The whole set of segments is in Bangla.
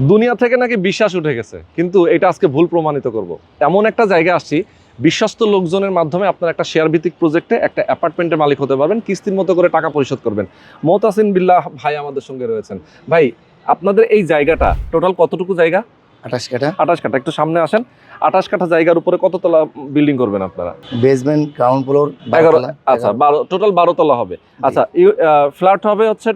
দুনিয়া থেকে নাকি বিশ্বাস উঠে গেছে, কিন্তু এটা আজকে ভুল প্রমাণিত করব। এমন একটা জায়গায় আসছি, বিশ্বস্ত লোকজনের মাধ্যমে আপনার একটা শেয়ার ভিত্তিক প্রজেক্টে একটা অ্যাপার্টমেন্টের মালিক হতে পারবেন, কিস্তির মতো করে টাকা পরিশোধ করবেন। মুতাসিন বিল্লাহ ভাই আমাদের সঙ্গে রয়েছেন। ভাই, আপনাদের এই জায়গাটা টোটাল কতটুকু জায়গা? 28 কাঠা। 28 কাঠা। একটু সামনে আসেন। 28 কাঠা জায়গার উপরে কততলা বিল্ডিং করবেন আপনারা? Basement, ground floor 11। আচ্ছা, 12 টোটাল 12 তলা হবে। আচ্ছা, ফ্ল্যাট হবে হচ্ছে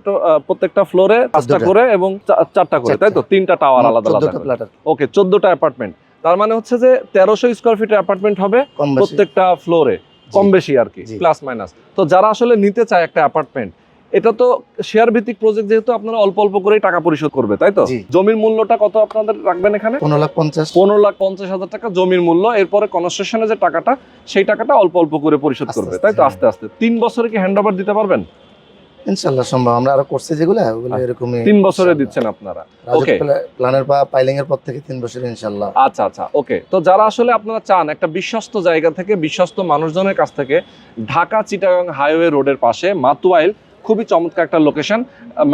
প্রত্যেকটা ফ্লোরে 5টা করে এবং 4টা করে, তাই তো? 3টা টাওয়ার আলাদা আলাদা। ওকে, 14টা অ্যাপার্টমেন্ট। তার মানে হচ্ছে যে 1300 স্কয়ার ফিটের অ্যাপার্টমেন্ট হবে প্রত্যেকটা ফ্লোরে, কম বেশি আর কি, প্লাস মাইনাস। তো যারা আসলে নিতে চায় একটা অ্যাপার্টমেন্ট, এটা তো শেয়ার ভিত্তিক প্রজেক্ট, যেহেতু আপনারা অল্প অল্প করেই টাকা পরিশোধ করবে, তাই তো? জমির মূল্যটা কত আপনাদের রাখবেন এখানে? 15,50,000 টাকা জমির মূল্য। এরপরে কনস্ট্রাকশনে যে টাকাটা, সেই টাকাটা অল্প অল্প করে পরিশোধ করবে, তাই তো? আস্তে আস্তে 3 বছরে কি হ্যান্ড ওভার দিতে পারবেন? ইনশাআল্লাহ সম্ভব। আমরা আরো করছি যেগুলো, ওগুলো এরকমই 3 বছরে দিচ্ছেন আপনারা। ওকে, প্ল্যানের পাইলিং এর পর থেকে 3 বছর ইনশাআল্লাহ। আচ্ছা আচ্ছা, ওকে। তো যারা আসলে আপনারা চান একটা বিশ্বস্ত জায়গা থেকে, বিশ্বস্ত মানুষজনের কাছ থেকে, ঢাকা চিটাগাং হাইওয়ে রোডের পাশে মাতুয়াইল, খুবই চমৎকার একটা লোকেশন,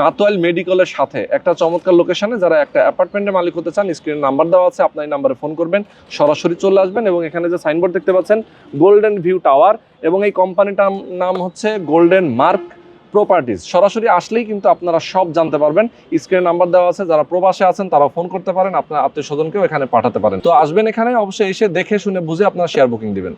মাতুয়াইল মেডিকেলের সাথে একটা চমৎকার লোকেশনে যারা একটা অ্যাপার্টমেন্টের মালিক হতে চান, স্ক্রিনে নাম্বার দেওয়া আছে, আপনার এই নাম্বারে ফোন করবেন, সরাসরি চলে আসবেন। এবং এখানে যে সাইনবোর্ড দেখতে পাচ্ছেন, গোল্ডেন ভিউ টাওয়ার, এবং এই কোম্পানিটার নাম হচ্ছে গোল্ডেন মার্ক প্রপার্টিজ। সরাসরি আসলেই কিন্তু আপনারা সব জানতে পারবেন। স্ক্রিনে নাম্বার দেওয়া আছে, যারা প্রবাসে আছেন তারা ফোন করতে পারেন, আপনার আত্মীয় স্বজনকেও এখানে পাঠাতে পারেন। তো আসবেন এখানে, অবশ্যই এসে দেখে শুনে বুঝে আপনারা শেয়ার বুকিং দিবেন।